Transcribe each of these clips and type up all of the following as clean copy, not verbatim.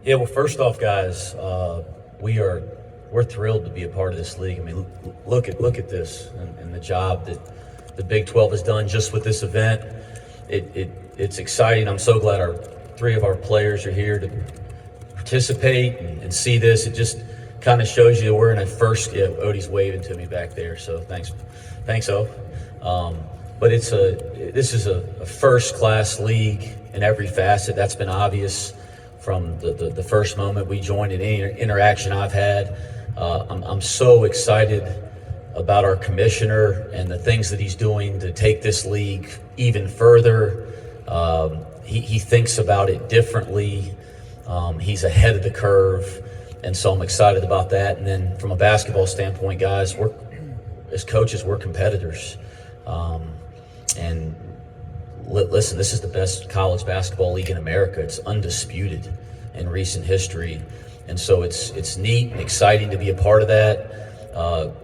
Yeah, well, first off, guys, we're thrilled to be a part of this league. I mean, look at this and the job that the Big 12 has done just with this event. It's exciting. I'm so glad three of our players are here to participate and see this. It just kind of shows you that we're in a first. Yeah, Odie's waving to me back there, so thanks, O. But this is a first-class league in every facet. That's been obvious from the first moment we joined in any interaction I've had. I'm so excited about our commissioner and the things that he's doing to take this league even further. He thinks about it differently. He's ahead of the curve, and so I'm excited about that. And then from a basketball standpoint, guys, as coaches, we're competitors. And listen, this is the best college basketball league in America. It's undisputed in recent history. And so it's neat and exciting to be a part of that.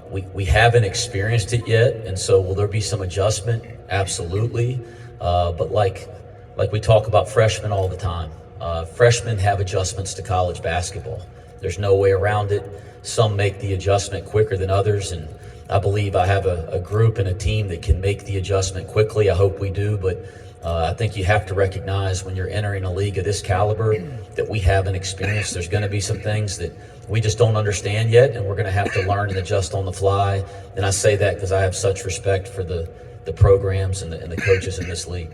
We haven't experienced it yet, and so will there be some adjustment? Absolutely. But like we talk about freshmen all the time, freshmen have adjustments to college basketball. There's no way around it. Some make the adjustment quicker than others, and I believe I have a group and a team that can make the adjustment quickly. I hope we do, but I think you have to recognize when you're entering a league of this caliber that we haven't experienced. There's going to be some things that we just don't understand yet, and we're going to have to learn and adjust on the fly. And I say that because I have such respect for the programs and the coaches in this league.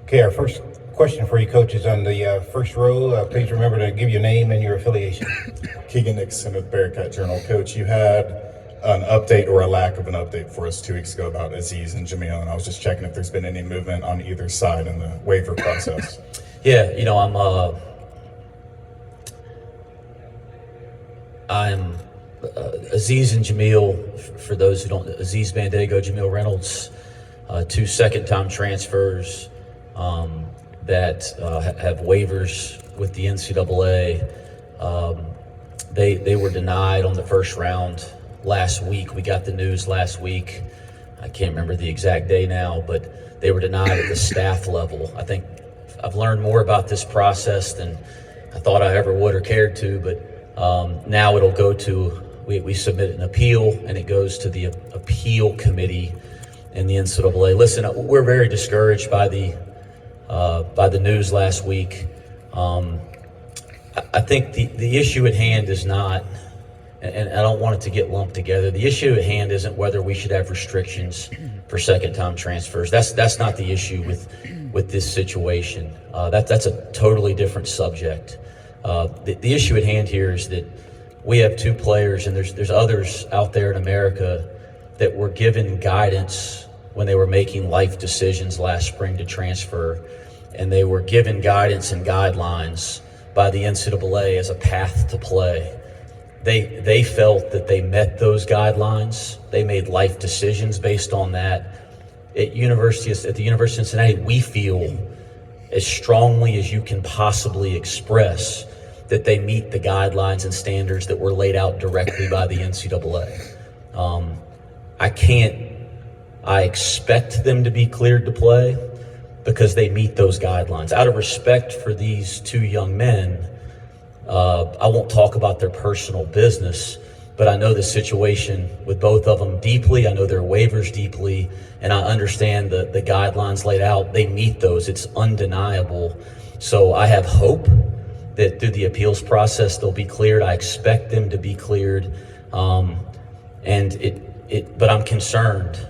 Okay, our first question for you coaches on the first row. Please remember to give your name and your affiliation. Keegan Nixon with Bearcat Journal. Coach, you had an update or a lack of an update for us 2 weeks ago about Aziz and Jamil, and I was just checking if there's been any movement on either side in the waiver process. Yeah, I'm Aziz and Jamil, for those who don't, Aziz Bandego, Jamil Reynolds, 2 second-time transfers that have waivers with the NCAA. They were denied on the first round last week. We got the news last week. I can't remember the exact day now, but they were denied at the staff level. I think I've learned more about this process than I thought I ever would or cared to, but now it'll go to, we submit an appeal, and it goes to the appeal committee in the NCAA. Listen, we're very discouraged by the news last week. I think the issue at hand is not, and I don't want it to get lumped together. The issue at hand isn't whether we should have restrictions for second-time transfers. That's not the issue with this situation. That's a totally different subject. The issue at hand here is that we have 2 players, and there's others out there in America that were given guidance when they were making life decisions last spring to transfer, and they were given guidance and guidelines by the NCAA as a path to play. They felt that they met those guidelines. They made life decisions based on that. At the University of Cincinnati, we feel as strongly as you can possibly express that they meet the guidelines and standards that were laid out directly by the NCAA. I expect them to be cleared to play because they meet those guidelines. Out of respect for these 2 young men, I won't talk about their personal business, but I know the situation with both of them deeply. I know their waivers deeply, and I understand the guidelines laid out. They meet those. It's undeniable. So I have hope that through the appeals process they'll be cleared. I expect them to be cleared, but I'm concerned.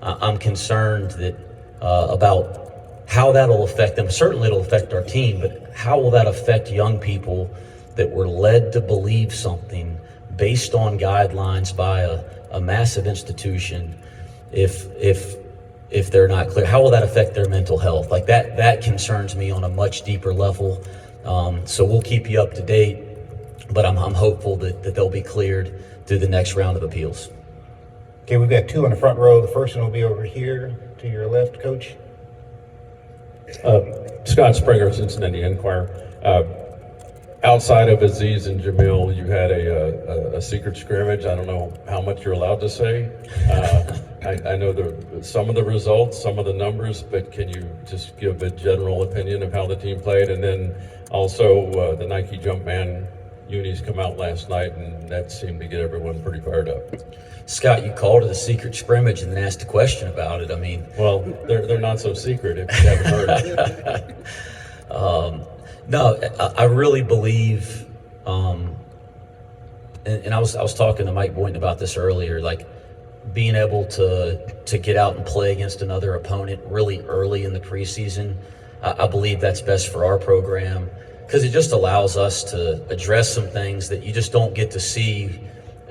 I'm concerned that about how that'll affect them. Certainly it'll affect our team, but how will that affect young people that were led to believe something based on guidelines by a massive institution if they're not clear? How will that affect their mental health? Like that concerns me on a much deeper level. So we'll keep you up to date, but I'm hopeful that they'll be cleared through the next round of appeals. Okay, we've got 2 on the front row. The first one will be over here to your left, Coach. Scott Springer, Cincinnati Enquirer. Outside of Aziz and Jamil, you had a secret scrimmage. I don't know how much you're allowed to say. I know some of the results, some of the numbers, but can you just give a general opinion of how the team played? And then Also, the Nike Jumpman unis come out last night, and that seemed to get everyone pretty fired up. Scott, you called it a secret scrimmage and then asked a question about it. I mean, Well, they're not so secret if you haven't heard. no, I really believe, and I was talking to Mike Boynton about this earlier, like being able to get out and play against another opponent really early in the preseason. I believe that's best for our program because it just allows us to address some things that you just don't get to see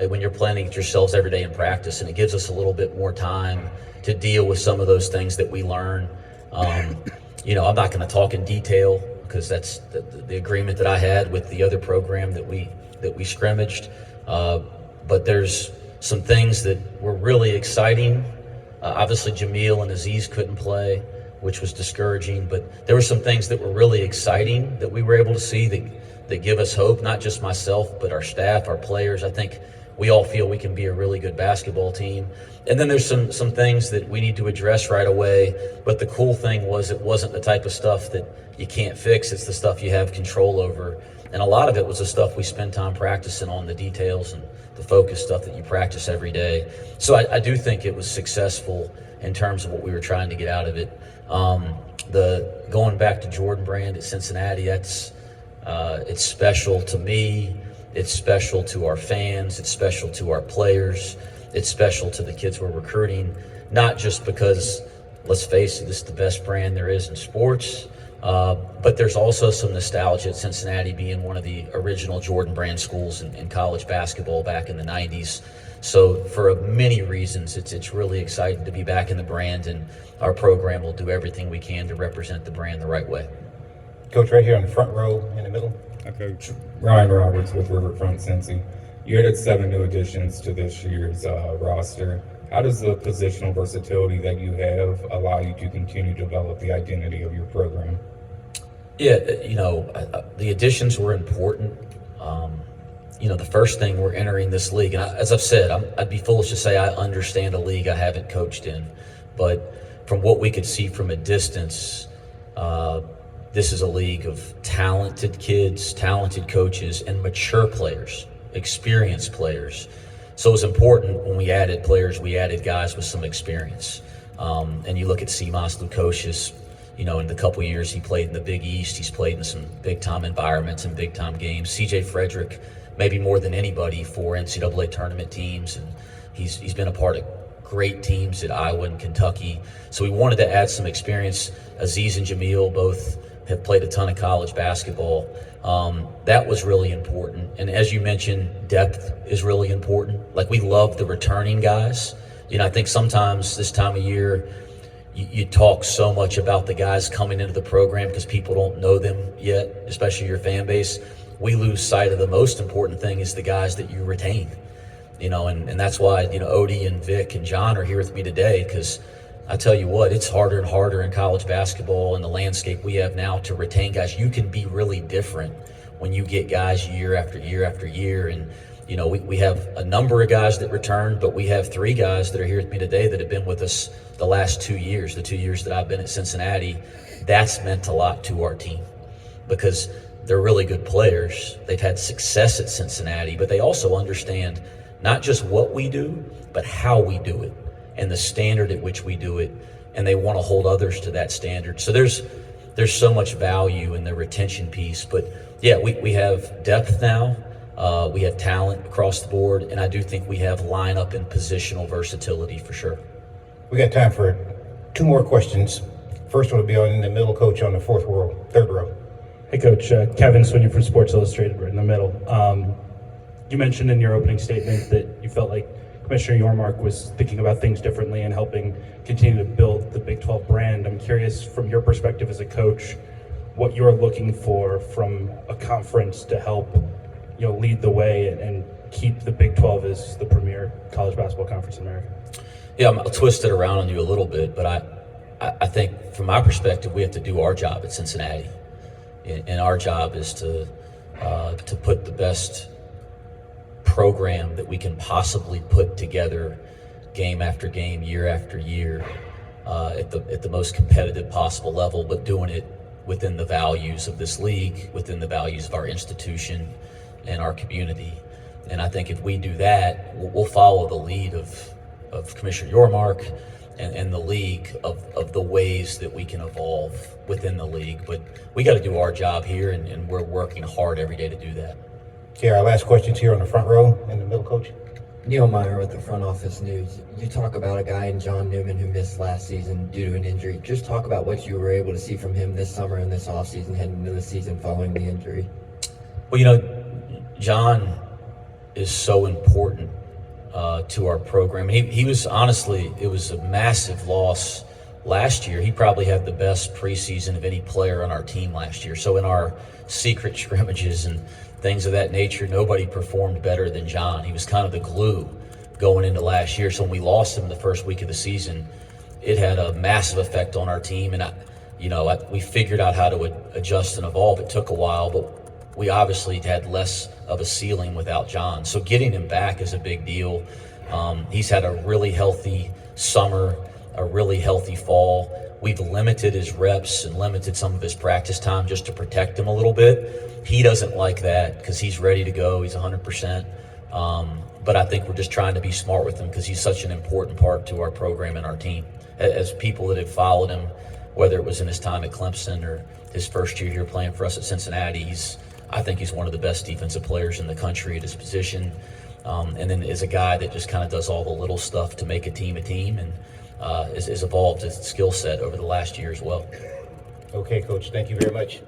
when you're playing it yourselves every day in practice, and it gives us a little bit more time to deal with some of those things that we learn. I'm not going to talk in detail because that's the agreement that I had with the other program that we scrimmaged. But there's some things that were really exciting. Obviously, Jamil and Aziz couldn't play, which was discouraging. But there were some things that were really exciting that we were able to see that give us hope, not just myself, but our staff, our players. I think we all feel we can be a really good basketball team. And then there's some things that we need to address right away. But the cool thing was it wasn't the type of stuff that you can't fix. It's the stuff you have control over. And a lot of it was the stuff we spend time practicing on, the details and the focus stuff that you practice every day. So I do think it was successful in terms of what we were trying to get out of it. The going back to Jordan Brand at Cincinnati, it's special to me. It's special to our fans. It's special to our players. It's special to the kids we're recruiting, not just because, let's face it, this is the best brand there is in sports, but there's also some nostalgia at Cincinnati being one of the original Jordan Brand schools in college basketball back in the 90s. So for many reasons, it's really exciting to be back in the brand, and our program will do everything we can to represent the brand the right way. Coach, right here in the front row in the middle. Coach Ryan Roberts with Riverfront Cincy. You added 7 new additions to this year's roster. How does the positional versatility that you have allow you to continue to develop the identity of your program? Yeah, the additions were important. The first thing, we're entering this league, and as I've said, I'd be foolish to say I understand a league I haven't coached in, but from what we could see from a distance, this is a league of talented kids, talented coaches, and mature players, experienced players. So it was important when we added players, we added guys with some experience. And you look at Simas Lukosius, in the couple years he played in the Big East, he's played in some big-time environments and big-time games. CJ Frederick, maybe more than anybody, for NCAA tournament teams, and he's been a part of great teams at Iowa and Kentucky. So we wanted to add some experience. Aziz and Jamil both have played a ton of college basketball. That was really important. And as you mentioned, depth is really important. Like, we love the returning guys. I think sometimes this time of year, you talk so much about the guys coming into the program because people don't know them yet, especially your fan base. We lose sight of the most important thing is the guys that you retain. And that's why, Odie and Vic and John are here with me today, because I tell you what, it's harder and harder in college basketball and the landscape we have now to retain guys. You can be really different when you get guys year after year after year. And, we have a number of guys that return, but we have 3 guys that are here with me today that have been with us the last 2 years, the 2 years that I've been at Cincinnati. That's meant a lot to our team because they're really good players. They've had success at Cincinnati, but they also understand not just what we do, but how we do it and the standard at which we do it, and they want to hold others to that standard. So there's so much value in the retention piece. But yeah, we have depth now. We have talent across the board, and I do think we have lineup and positional versatility for sure. We got time for 2 more questions. First one will be on in the middle, Coach, on the third row. Hey, Coach. Kevin Swinny from Sports Illustrated. We're in the middle. You mentioned in your opening statement that you felt like Commissioner Yormark was thinking about things differently and helping continue to build the Big 12 brand. I'm curious, from your perspective as a coach, what you're looking for from a conference to help, lead the way and keep the Big 12 as the premier college basketball conference in America. Yeah, I'll twist it around on you a little bit, but I think from my perspective, we have to do our job at Cincinnati. And our job is to put the best program that we can possibly put together game after game, year after year, at the most competitive possible level, but doing it within the values of this league, within the values of our institution and our community. And I think if we do that, we'll follow the lead of Commissioner Yormark and the league of the ways that we can evolve within the league. But we got to do our job here, and we're working hard every day to do that. Okay, our last question's here on the front row in the middle, Coach. Neil Meyer with the Front Office News. You talk about a guy in John Newman who missed last season due to an injury. Just talk about what you were able to see from him this summer and this offseason heading into the season following the injury. Well, John is so important to our program. He was honestly, it was a massive loss last year. He probably had the best preseason of any player on our team last year. So in our secret scrimmages and things of that nature, nobody performed better than John. He was kind of the glue going into last year. So when we lost him the first week of the season, it had a massive effect on our team. And we figured out how to adjust and evolve. It took a while, but we obviously had less of a ceiling without John. So getting him back is a big deal. He's had a really healthy summer, a really healthy fall. We've limited his reps and limited some of his practice time just to protect him a little bit. He doesn't like that because he's ready to go. He's 100%. But I think we're just trying to be smart with him because he's such an important part to our program and our team. As people that have followed him, whether it was in his time at Clemson or his first year here playing for us at Cincinnati, I think he's one of the best defensive players in the country at his position. And then is a guy that just kind of does all the little stuff to make a team, and has evolved his skill set over the last year as well. Okay, Coach, thank you very much.